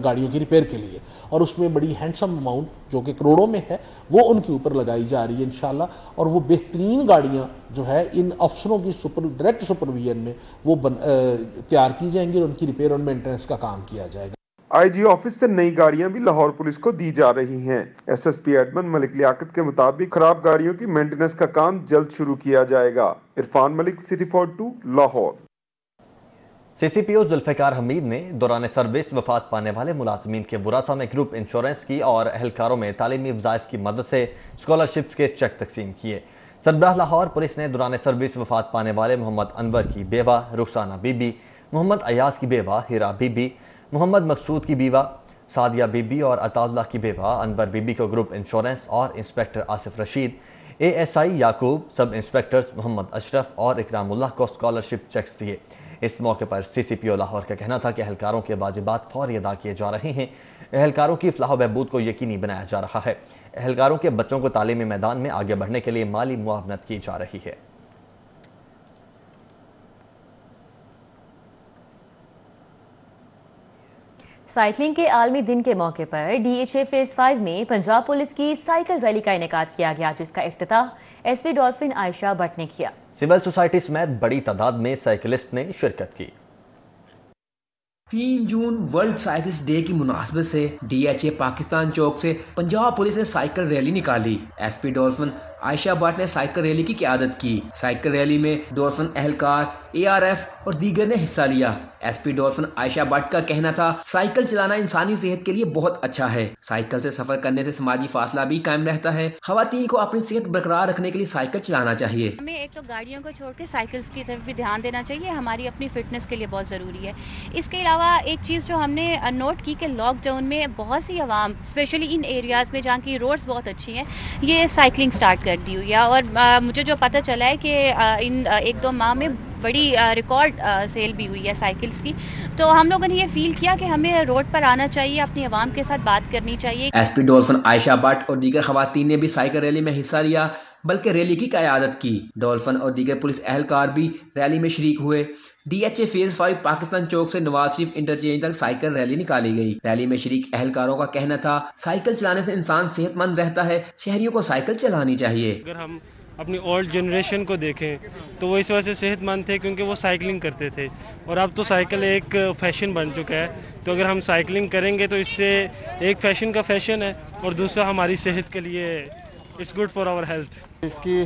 گاڑیوں کی ریپیئر کے لیے، اور اس میں بڑی ہینڈسم اماؤنٹ جو کہ کروڑوں میں ہے وہ ان کے اوپر لگائی جا رہی ہے انشاءاللہ، اور وہ بہترین گاڑیاں جو ہے ان افسروں کی ڈائریکٹ سپرویژن میں وہ تیار کی جائیں گی اور ان کی ریپیئر اور مینٹیننس کا کام کیا جائے گا۔ آئی جی آفس سے نئی گاڑیاں بھی لاہور پولیس کو دی جا رہی ہیں۔ ایس ایس پی ایڈمن ملک لیاقت کے مطابق خراب گاڑیوں کی مینٹیننس کا کام جلد شروع کیا جائے گا۔ عرفان ملک، سٹی فورٹ 2، لاہور۔ سی سی پی او ذوالفقار حمید نے دوران سروس وفات پانے والے ملازمین کے ورثاء میں گروپ انشورنس کی اور اہلکاروں میں تعلیمی وظائف کی مدد سے اسکالرشپس کے چیک تقسیم کیے۔ سربراہ لاہور پولیس نے دوران سروس وفات پانے والے محمد انور کی بیوہ رخسانہ بی بی، محمد ایاز کی بیوہ ہیرا بی بی، محمد مقصود کی بیوہ سعدیہ بی بی اور عطا اللہ کی بیوہ انور بی بی کو گروپ انشورنس اور inspector Asif Rashid, A S I Yaqoob, sub inspectors Muhammad Ashraf اور اکرام اللہ کو اسکالرشپ چیکس دیے۔ اس موقع پر سی سی پی او لاہور کا کہنا تھا کہ اہلکاروں کے واجبات فوری ادا کیے جا رہے ہیں، اہلکاروں کی فلاح و بہبود کو یقینی بنایا جا رہا ہے، اہلکاروں کے بچوں کو تعلیمی میدان میں آگے بڑھنے کے لیے مالی معاونت کی جا رہی ہے۔ سائیکلنگ کے عالمی دن کے موقع پر ڈی ایچ اے فیز 5 میں پنجاب پولیس کی سائیکل ریلی کا انعقاد کیا گیا، جس کا افتتاح S P dolphin Ayesha Butt نے کیا۔ سول سوسائٹی سمیت بڑی تعداد میں سائیکلسٹ نے شرکت کی۔ 3 جون ورلڈ سائیکلسٹ ڈے کی مناسبت سے ڈی ایچ اے پاکستان چوک سے پنجاب پولیس نے سائیکل ریلی نکالی۔ S P dolphin Ayesha Butt نے سائیکل ریلی کی قیادت کی۔ سائیکل ریلی میں ڈولفن اہلکار، اے آر ایف اور دیگر نے حصہ لیا۔ S P dolphin Ayesha Butt کا کہنا تھا، سائیکل چلانا انسانی صحت کے لیے بہت اچھا ہے۔ سائیکل سے سفر کرنے سے سماجی فاصلہ بھی قائم رہتا ہے۔ خواتین کو اپنی صحت برقرار رکھنے کے لیے سائیکل چلانا چاہیے۔ ہمیں ایک تو گاڑیوں کو چھوڑ کے سائیکلز کی طرف بھی دھیان دینا چاہیے، ہماری اپنی فٹنس کے لیے بہت ضروری ہے۔ اس کے علاوہ ایک چیز جو ہم نے نوٹ کی کہ لاک ڈاؤن میں بہت سی عوام اسپیشلی ان ایریاز میں جہاں کی روڈز بہت اچھی ہیں، یہ سائیکلنگ سٹارٹ کر دی ہوئی ہے، اور مجھے جو پتہ چلا ہے کہ ان 1-2 ماہ میں बड़ी रिकॉर्ड सेल भी हुई है साइकिल्स की। तो हम लोगों ने ये फील किया कि हमें रोड पर आना चाहिए, अपनी आवाम के साथ बात करनी चाहिए। एसपी डॉल्फिन आयशा भट्ट और दीगर खवातीन ने भी साइकिल रैली में हिस्सा लिया, बल्कि रैली की क़यादत की। डॉल्फिन और दीगर पुलिस एहलकार भी रैली में शरीक हुए। DHA फेज 5 पाकिस्तान चौक से नवाज शरीफ इंटरचेंज तक साइकिल रैली निकाली गई। रैली में शरीक एहलकारों का कहना था, साइकिल चलाने से इंसान सेहतमंद रहता है, शहरियों को साइकिल चलानी चाहिए। अगर हम अपनी ओल्ड जनरेशन को देखें तो वो इस वजह से सेहतमंद थे क्योंकि वो साइकिलिंग करते थे, और अब तो साइकिल एक फ़ैशन बन चुका है। तो अगर हम साइकिलिंग करेंगे तो इससे एक फ़ैशन का फ़ैशन है और दूसरा हमारी सेहत के लिए it's good for our health. इसकी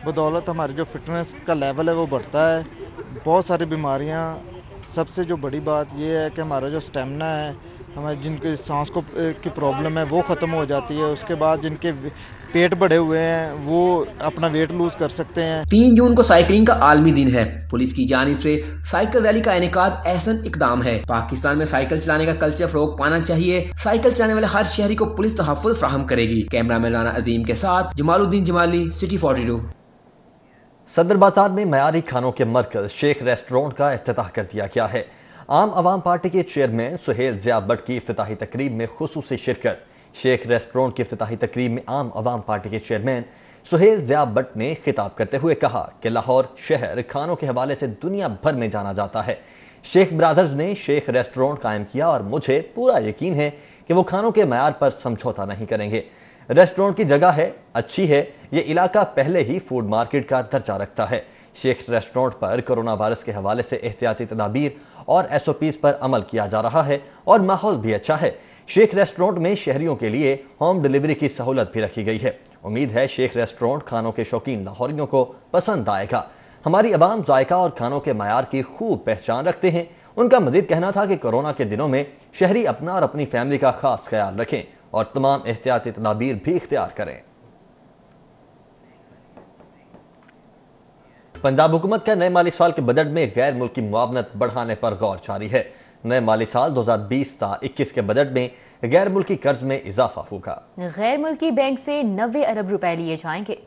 बदौलत हमारी जो फिटनेस का लेवल है वो बढ़ता है, बहुत सारी बीमारियां, सबसे जो बड़ी बात ये है कि हमारा जो स्टेमिना है, हमारे जिनके सांस को की प्रॉब्लम है वो ख़त्म हो जाती है। उसके बाद जिनके पेट बढ़े हुए हैं वो अपना वेट लूज कर सकते हैं। 3 जून को साइकिलिंग का आलमी दिन है। पुलिस की जानिब से साइकिल रैली का इनेकाद एहसन इकदाम है। पाकिस्तान में साइकिल चलाने का कल्चर फरोग पाना चाहिए। साइकिल चलाने वाले हर शहरी को पुलिस तहफ़्फ़ुज़ फराहम करेगी। कैमरामैन राना अजीम के साथ जमालुद्दीन जमाली, सिटी 42। सदर बाजार में मयारी खानों के मरकज शेख रेस्टोरेंट का इफ्तिताह कर दिया गया है। आम आवाम पार्टी के चेयरमैन सुहेल ज़िया भट्ट की इफ्तिताही तकरीब में खुसूसी शिरकत। शेख रेस्टोरेंट की इफ्तिताही तकरीब में आम आवाम पार्टी के चेयरमैन सुहेल ज़िया भट्ट ने खिताब करते हुए कहा कि लाहौर शहर खानों के हवाले से दुनिया भर में जाना जाता है। शेख ब्रादर्स ने शेख रेस्टोरेंट कायम किया और मुझे पूरा यकीन है कि वो खानों के मयार पर समझौता नहीं करेंगे। रेस्टोरेंट की जगह है, अच्छी है, ये इलाका पहले ही फूड मार्केट का दर्जा रखता है। शेख रेस्टोरेंट पर कोरोना वायरस के हवाले से एहतियाती तदाबीर और SOPs पर अमल किया जा रहा है और माहौल भी अच्छा है। शेख रेस्टोरेंट में शहरियों के लिए होम डिलीवरी की सहूलत भी रखी गई है। उम्मीद है शेख रेस्टोरेंट खानों के शौकीन लाहौरियों को पसंद आएगा। हमारी अवाम जायका और खानों के मयार की खूब पहचान रखते हैं। उनका मजीद कहना था कि कोरोना के दिनों में शहरी अपना और अपनी फैमिली का खास ख्याल रखें और तमाम एहतियाती तदाबीर भी इख्तियार करें। पंजाब हुकूमत का नए माली साल के बजट में गैर मुल्की मुआवनत बढ़ाने पर गौर जारी है। नए माली साल 2020-21 के बजट में गैर मुल्की कर्ज में इजाफा होगा। गैर मुल्की बैंक से 90 अरब रुपए लिए जाएंगे।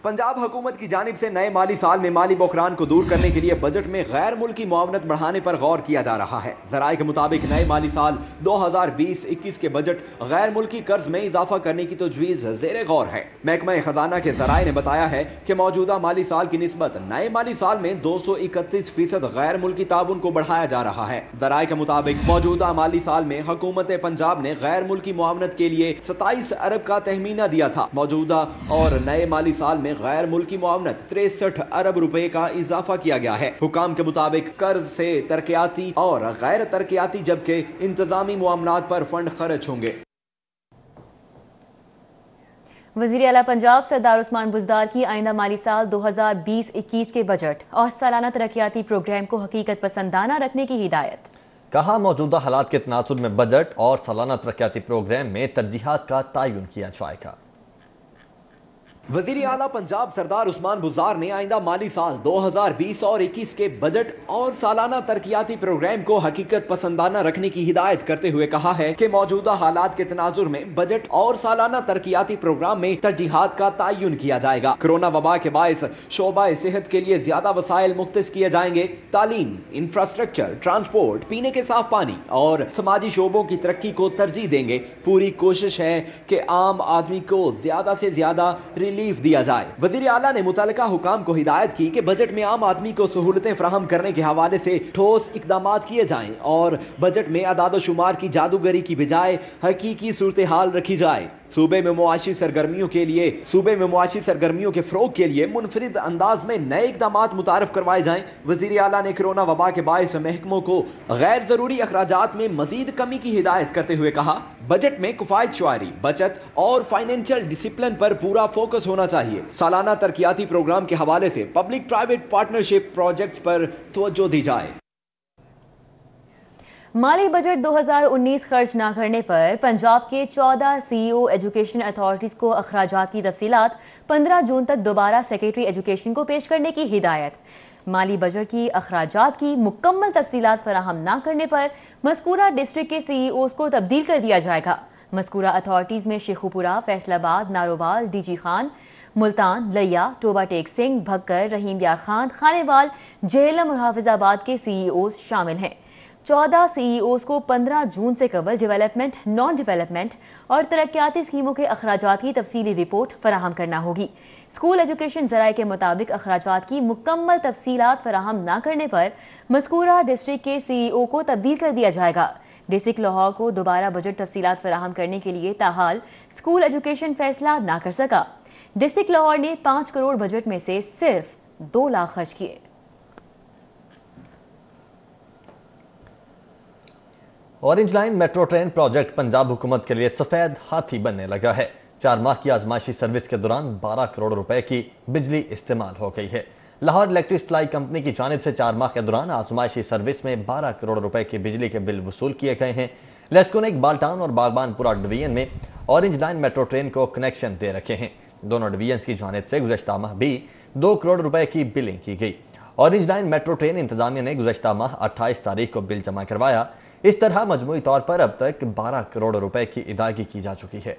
पंजाब हुकूमत की जानिब से नए माली साल में माली बहरान को दूर करने के लिए बजट में गैर मुल्की मुआवनत बढ़ाने पर गौर किया जा रहा है। ज़राए के मुताबिक नए माली साल 2020-21 के बजट गैर मुल्की कर्ज में इजाफा करने की तजवीज़ ज़ेरे गौर है। महकमा खजाना के ज़राए ने बताया है कि मौजूदा माली साल की निस्बत नए माली साल में 231% गैर मुल्की ताउन को बढ़ाया जा रहा है। ज़राए के मुताबिक मौजूदा माली साल में हुकूमत पंजाब ने गैर मुल्की मुआवनत के लिए 27 अरब का तहमीना दिया था। मौजूदा और नए माली साल में गैर मुल्की मुआवनत 63 अरब रुपए का इजाफा किया गया है। हुकाम के मुताबिक कर्ज से तरक्याती और गैर तरक्याती जबकि इंतजामी मामलात पर फंड खर्च होंगे। वज़ीर आला पंजाब सरदार उस्मान बुज़दार की आइंदा माली साल 2020-21 के बजट और सालाना तरक्याती प्रोग्राम को हकीकत पसंदाना रखने की हिदायत। कहा, मौजूदा हालात के तनासुर में बजट और सालाना तरक्याती प्रोग्राम में तरजीहात का तयन किया जाएगा। वज़ीर आला पंजाब सरदार उस्मान बुज़दार ने आइंदा माली साल 2020 और 21 के बजट और सालाना तरक्याती प्रोग्राम को हकीकत पसंदाना रखने की हिदायत करते हुए कहा है कि मौजूदा हालात के तनाजुर में बजट और सालाना तरक्याती प्रोग्राम में तरजीहात का तयन किया जाएगा। कोरोना वबा के बायस शोबा सेहत के लिए ज्यादा वसाइल मुख्तस किए जाएंगे। तालीम, इंफ्रास्ट्रक्चर, ट्रांसपोर्ट, पीने के साफ पानी और समाजी शोबों की तरक्की को तरजीह देंगे। पूरी कोशिश है कि आम आदमी को ज्यादा से ज्यादा रिलीफ दिया जाए। वज़ीर आला ने मुतल्लिका हुकाम को हिदायत की कि बजट में आम आदमी को सहूलतें फराहम करने के हवाले से ठोस इकदाम किए जाएं और बजट में अदाद शुमार की जादूगरी की बजाय हकीकी सूरत हाल रखी जाए। सूबे में मुआशी सरगर्मियों के फ़रोग के लिए मुनफरिद अंदाज में नए इकदाम मुतारफ करवाए जाएं। वज़ीर आला ने कोरोना वबा के बायस महकमों को गैर ज़रूरी अखराजात में मजीद कमी की हिदायत करते हुए कहा, बजट में किफ़ायत शुआरी, बचत और फाइनेंशियल डिसिप्लिन पर पूरा फोकस होना चाहिए। सालाना तरक्याती प्रोग्राम के हवाले से पब्लिक प्राइवेट पार्टनरशिप प्रोजेक्ट पर तवज्जो दी जाए। माली बजट 2019 खर्च न करने पर पंजाब के 14 CEO एजुकेशन अथॉरिटीज़ को अखराजात की तफसीलात 15 जून तक दोबारा सेक्रेटरी एजुकेशन को पेश करने की हिदायत। माली बजट की अखराजात की मुकम्मल तफसीलात फराहम न करने पर मज़कूरा डिस्ट्रिक्ट के CEOs को तब्दील कर दिया जाएगा। मज़कूरा अथॉरिटीज़ में शेखुपुरा, फैसलाबाद, नारोवाल, DG खान, मुल्तान, लिया, टोबा टेक सिंह, भक्कर, रहीम यार खान, खानेवाल, जेहलम और हाफिज आबाद के सीईओ शामिल हैं। 14 सीईओज को 15 जून से कबल डेवलपमेंट, नॉन डेवलपमेंट और तरक्याती स्कीमों के अखराजात की तफसीली रिपोर्ट फराहम करना होगी। स्कूल एजुकेशन ज़राए के मुताबिक अखराजात की मुकम्मल तफसीलात फराहम न करने पर मज़कूरा डिस्ट्रिक्ट के सीईओ को तब्दील कर दिया जाएगा। डिस्ट्रिक्ट लाहौर को दोबारा बजट तफसीलात फराहम करने के लिए ताहाल स्कूल एजुकेशन फैसला ना कर सका। डिस्ट्रिक्ट लाहौर ने 5 करोड़ बजट में से सिर्फ 2 लाख खर्च किए। Orange line metro train project Punjab हुकूमत के लिए सफेद हाथी बनने लगा है। 4 माह की आजमाइशी सर्विस के दौरान 12 करोड़ रुपए की बिजली इस्तेमाल हो गई है। लाहौर इलेक्ट्रिक सप्लाई कंपनी की जानिब से 4 माह के दौरान आजमाइशी सर्विस में 12 करोड़ रुपए की बिजली के बिल वसूल किए गए हैं। लेस्को ने इकबाल टाउन और बागबानपुरा डिवीजन में ऑरेंज लाइन मेट्रो ट्रेन को कनेक्शन दे रखे हैं। दोनों डिवीजन की जानिब से गुज़श्ता माह भी 2 करोड़ रुपए की बिलिंग की गई। ऑरेंज लाइन मेट्रो ट्रेन इंतजामिया ने गुज़श्ता माह 28 तारीख को बिल जमा करवाया। इस तरह मजमूई तौर पर अब तक 12 करोड़ रुपए की अदायगी की जा चुकी है।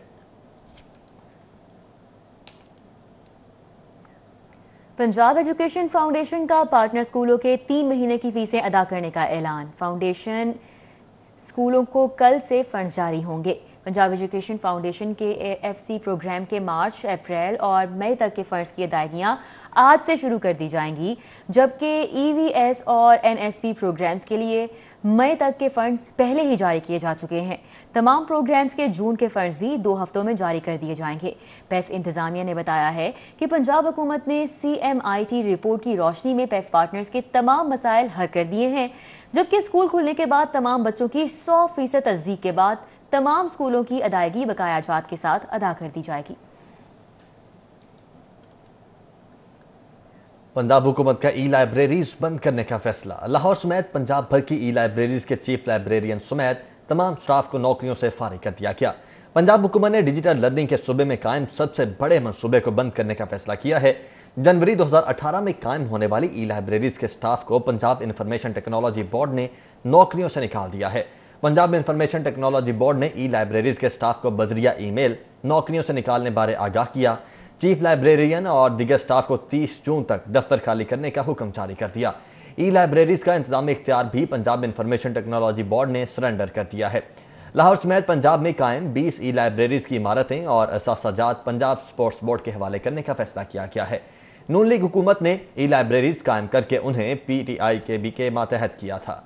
पंजाब एजुकेशन फाउंडेशन का पार्टनर स्कूलों के 3 महीने की फीसें अदा करने का ऐलान। फाउंडेशन स्कूलों को कल से फंड्स जारी होंगे। पंजाब एजुकेशन फाउंडेशन के एफसी प्रोग्राम के मार्च, अप्रैल और मई तक के फंड्स की अदायगियां आज से शुरू कर दी जाएंगी, जबकि ईवीएस और एनएसपी प्रोग्राम्स के लिए मई तक के फंड्स पहले ही जारी किए जा चुके हैं। तमाम प्रोग्राम्स के जून के फंड्स भी 2 हफ्तों में जारी कर दिए जाएंगे। पेफ इंतजामिया ने बताया है कि पंजाब हुकूमत ने CMIT रिपोर्ट की रोशनी में पेफ पार्टनर्स के तमाम मसाइल हल कर दिए हैं, जबकि स्कूल खुलने के बाद तमाम बच्चों की 100% तस्दीक के बाद तमाम स्कूलों की अदायगी बकाया जात के साथ अदा कर दी जाएगी। पंजाब हुकूमत का ई लाइब्रेरीज बंद करने का फैसला। लाहौर समेत पंजाब भर की ई लाइब्रेरीज के चीफ लाइब्रेरियन समेत तमाम स्टाफ को नौकरियों से फारिग कर दिया गया। पंजाब हुकूमत ने डिजिटल लर्निंग के सूबे में कायम सबसे बड़े मंसूबे को बंद करने का फैसला किया है। जनवरी 2018 में कायम होने वाली ई लाइब्रेरीज के स्टाफ को पंजाब इंफॉर्मेशन टेक्नोलॉजी बोर्ड ने नौकरियों से निकाल दिया है। पंजाब इंफॉर्मेशन टेक्नोलॉजी बोर्ड ने ई लाइब्रेरीज के स्टाफ को बजरिया ईमेल नौकरियों से निकालने बारे आगाह किया। चीफ लाइब्रेरियन और दीगर स्टाफ को 30 जून तक दफ्तर खाली करने का हुक्म जारी कर दिया। ई लाइब्रेरीज का इंतजामी इख्तियार भी पंजाब इंफॉर्मेशन टेक्नोलॉजी बोर्ड ने सरेंडर कर दिया है। लाहौर समेत पंजाब में कायम 20 ई लाइब्रेरीज की इमारतें और असासाजात पंजाब स्पोर्ट्स बोर्ड के हवाले करने का फैसला किया गया है। नून लीग हुकूमत ने ई लाइब्रेरीज कायम करके उन्हें PTI के मातहत किया था।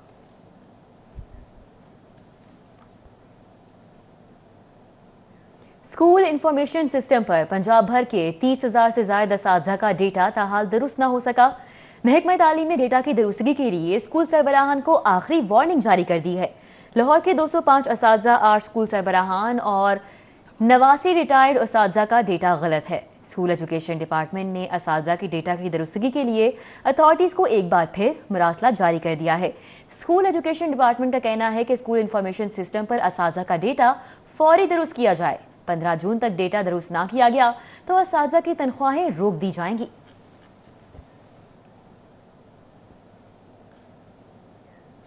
स्कूल इंफॉर्मेशन सिस्टम पर पंजाब भर के 30,000 से ज्यादा असातिज़ा का डेटा ताहाल दुरुस्त न हो सका। महकमा तालीम ने डेटा की दुरुस्तगी के लिए स्कूल सरबराहान को आखिरी वार्निंग जारी कर दी है। लाहौर के 205 असातिज़ा, 8 स्कूल सरबराहान और 89 रिटायर्ड असातिज़ा का डेटा गलत है। स्कूल एजुकेशन डिपार्टमेंट ने असातिज़ा की डेटा की दुरुस्तगी के लिए अथॉरिटीज़ को एक बार फिर मरासला जारी कर दिया है। स्कूल एजुकेशन डिपार्टमेंट का कहना है कि स्कूल इंफॉर्मेशन सिस्टम पर असातिज़ा का डेटा फौरी दुरुस्त किया जाए। 15 जून तक डेटा दुरुस्त ना किया गया तो असातिज़ा की तनख्वाहें रोक दी जाएंगी।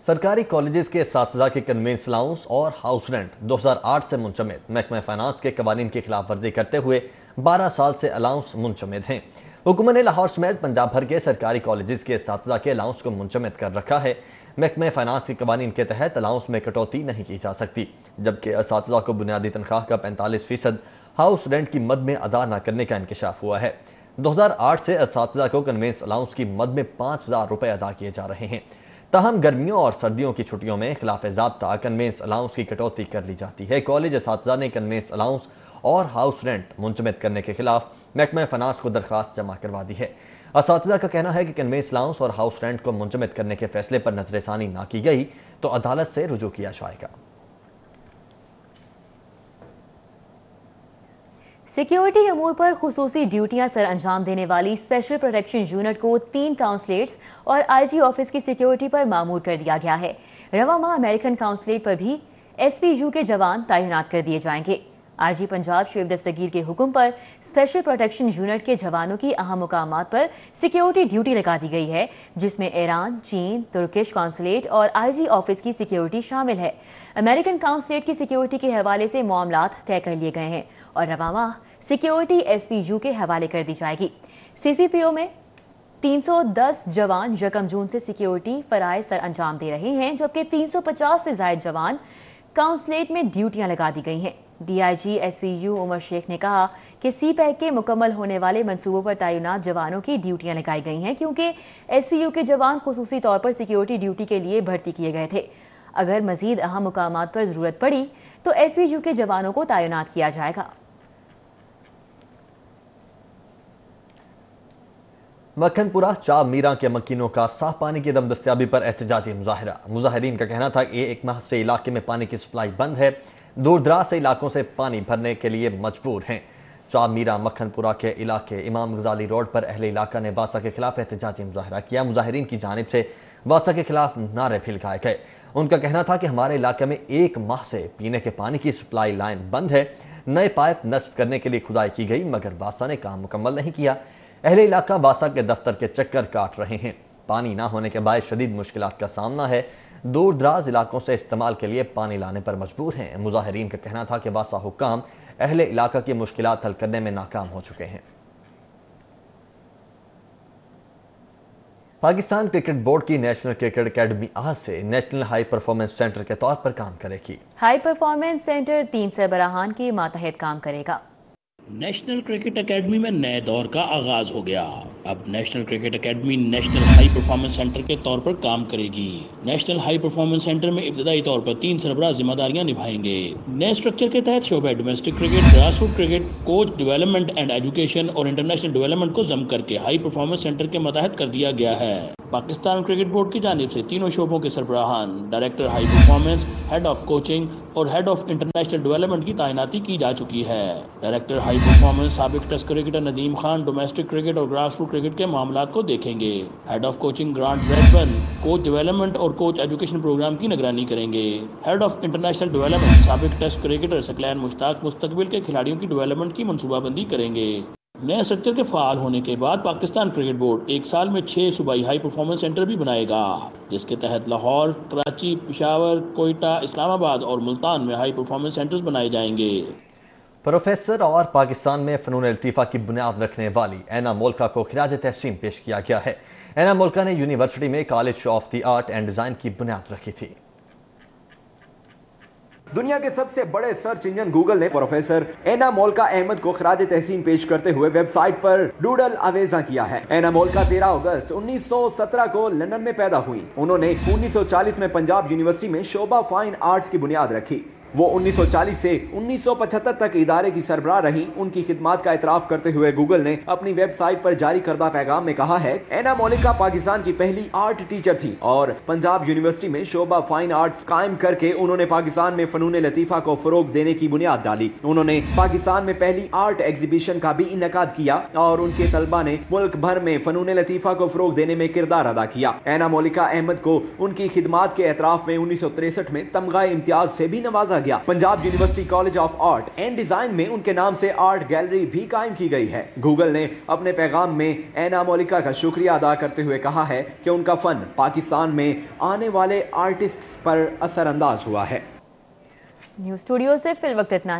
सरकारी कॉलेजेस के असातिज़ा के कन्वेंस अलाउंस और हाउस रेंट 2008 से मुंचमिद। महकमा फाइनेंस के कवानीन की खिलाफ वर्जी करते हुए 12 साल से अलाउंस मुंचमिद हैं। हुकूमत ने लाहौर समेत पंजाब भर के सरकारी कॉलेजेस के असातिज़ा के अलाउंस को मुंचमिद कर रखा है। महकमा फाइनेंस के कवानीन के तहत अलाउंस में कटौती नहीं की जा सकती, जबकि असातिज़ा को बुनियादी तनख्वाह का 45% हाउस रेंट की मद में अदा न करने का इंकशाफ हुआ है। 2008 से असातिज़ा को कन्वेंस अलाउंस की मद में 5,000 रुपये अदा किए जा रहे हैं। ताहम गर्मियों और सर्दियों की छुट्टियों में खिलाफ ज़ाब्ता कन्वेंस अलाउंस की कटौती कर ली जाती है। कॉलेज असातिज़ा ने कन्वेंस अलाउंस और हाउस रेंट मुंचमिद करने के खिलाफ महकमा फाइनेंस को दरख्वास्त जमा करवा दी है। असातिज़ा का कहना है कि कन्वेंस अलाउंस और हाउस रेंट को मुंचमिद करने के फैसले पर नजरसानी ना की गई तो अदालत से रुजू किया जाएगा। सिक्योरिटी अमूर पर खुसूसी ड्यूटियां सर अंजाम देने वाली स्पेशल प्रोटेक्शन यूनिट को 3 काउंसलेट्स और IG ऑफिस की सिक्योरिटी पर मामूर कर दिया गया है। रवा माह अमेरिकन काउंसलेट पर भी SPU के जवान तैनात कर दिए जाएंगे। IG पंजाब शुएब दस्तगीर के हुक्म पर स्पेशल प्रोटेक्शन यूनिट के जवानों की अहम मुकामात पर सिक्योरिटी ड्यूटी लगा दी गई है, जिसमें ईरान, चीन, तुर्किश काउंसलेट और IG ऑफिस की सिक्योरिटी शामिल है। अमेरिकन काउंसलेट की सिक्योरिटी के हवाले से मामलात तय कर लिए गए हैं और रवा माह सिक्योरिटी SPU के हवाले कर दी जाएगी। CCPO में 310 जवान यकम जून से सिक्योरिटी फराइज सर अंजाम दे रहे हैं, जबकि 350 से ज्यादा जवान काउंसलेट में ड्यूटियां लगा दी गई हैं। DIG SPU उमर शेख ने कहा कि CPAC के मुकम्मल होने वाले मंसूबों पर तैनात जवानों की ड्यूटियां लगाई गई हैं, क्योंकि SPU के जवान खुसूसी तौर पर सिक्योरिटी ड्यूटी के लिए भर्ती किए गए थे। अगर मजीद अहम मुकामात पर जरूरत पड़ी तो SPU के जवानों को तैनात किया जाएगा। मक्खनपुरा चाब मीरा के मकीनों का साफ पानी की दम दस्तियाबी पर एहतजाजी मुजाहरा। मुजाहिरीन का कहना था कि एक माह से इलाके में पानी की सप्लाई बंद है, दूर दराज से इलाकों से पानी भरने के लिए मजबूर हैं। चाब मीरा मक्खनपुरा के इलाके इमाम गजाली रोड पर अहले इलाका ने वासा के खिलाफ एहतजाजी मुजाहरा किया। मुजाहिरीन की जानिब से वासा के खिलाफ नारे भी लगाए गए। उनका कहना था कि हमारे इलाके में एक माह से पीने के पानी की सप्लाई लाइन बंद है। नए पाइप नस्ब करने के लिए खुदाई की गई, मगर वासा ने काम मुकम्मल नहीं किया। अहले इलाका वासा के दफ्तर के चक्कर काट रहे हैं। पानी ना होने के बायस शदीद मुश्किलात का सामना है। दूर दराज इलाकों से इस्तेमाल के लिए पानी लाने पर मजबूर हैं। मुजाहिरीन का कहना था कि वासा हुक्काम अहले इलाका की मुश्किलात हल करने में नाकाम हो चुके हैं। पाकिस्तान क्रिकेट बोर्ड की नेशनल क्रिकेट एकेडमी आज से नेशनल हाई परफॉर्मेंस सेंटर के तौर पर काम करेगी। हाई परफॉर्मेंस सेंटर 3 सरबराहान के मातहत काम करेगा। नेशनल क्रिकेट एकेडमी में नए दौर का आगाज हो गया। अब national cricket academy national high performance centre के तौर पर काम करेगी। नेशनल हाई परफॉर्मेंस सेंटर में इब्तदाई तौर पर 3 सरबराह जिम्मेदारियां निभाएंगे। नए स्ट्रक्चर के तहत शोबे domestic cricket, grass root cricket, coach development and education और इंटरनेशनल डेवलपमेंट को जम करके हाई परफॉर्मेंस सेंटर के मतहत कर दिया गया है। पाकिस्तान क्रिकेट बोर्ड की जानिब से तीनों शोबों के सरबराहान, director high performance, head of coaching और हेड ऑफ इंटरनेशनल डेवलपमेंट की तैनाती की जा चुकी है। डायरेक्टर हाई परफॉर्मेंस साबिक test cricketer Nadeem Khan domestic cricket और ग्रास रूट क्रिकेट के मामलात को देखेंगे। Head of coaching Grant Bradburn coach development और कोच एजुकेशन प्रोग्राम की निगरानी करेंगे। हेड ऑफ इंटरनेशनल डेवलपमेंट साबिक टेस्ट क्रिकेटर सकलैन मुश्ताक मुस्तकबिल के खिलाड़ियों की डेवलपमेंट की मनसूबाबंदी करेंगे। नए स्ट्रक्चर के फाल होने के बाद पाकिस्तान क्रिकेट बोर्ड एक साल में 6 सूबाई हाई परफॉर्मेंस सेंटर भी बनाएगा, जिसके तहत लाहौर, कराची, पेशावर, कोयटा, इस्लामाबाद और मुल्तान में हाई परफॉर्मेंस सेंटर्स बनाए जाएंगे। प्रोफेसर और पाकिस्तान में फ़नून लतीफ़ा की बुनियाद रखने वाली ऐना मोल्का को खिराज तहसीन पेश किया गया है। ऐना मोल्का ने यूनिवर्सिटी में college of the art and design की बुनियाद रखी थी। दुनिया के सबसे बड़े सर्च इंजन गूगल ने प्रोफेसर ऐना मोल्का अहमद को खराज तहसीन पेश करते हुए वेबसाइट पर डूडल आवेजा किया है। ऐना मोल्का 13 अगस्त 1917 को लंदन में पैदा हुई। उन्होंने 1940 में पंजाब यूनिवर्सिटी में शोबा फाइन आर्ट्स की बुनियाद रखी। वो 1940 से 1975 तक इदारे की सरबराह रही। उनकी खिदमात का इतराफ करते हुए गूगल ने अपनी वेबसाइट पर जारी करदा पैगाम में कहा है, ऐना मोल्का पाकिस्तान की पहली आर्ट टीचर थी और पंजाब यूनिवर्सिटी में शोबा फाइन आर्ट कायम करके उन्होंने पाकिस्तान में फनून लतीफा को फरोग देने की बुनियाद डाली। उन्होंने पाकिस्तान में पहली आर्ट एग्जीबिशन का भी इनेकाद किया और उनके तलबा ने मुल्क भर में फनून लतीफा को फरोग देने में किरदार अदा किया। ऐना मोल्का अहमद को उनकी खिदमात के एतराफ में 1963 में तमगा इम्तियाज से भी नवाजा गया। Punjab university college of art and design में उनके नाम से आर्ट गैलरी भी कायम की गई है। गूगल ने अपने पैगाम में ऐना मोल्का का शुक्रिया अदा करते हुए कहा है कि उनका फन पाकिस्तान में आने वाले आर्टिस्ट्स पर असरअंदाज हुआ है। न्यूज़ स्टूडियो से फिल वक्त इतना।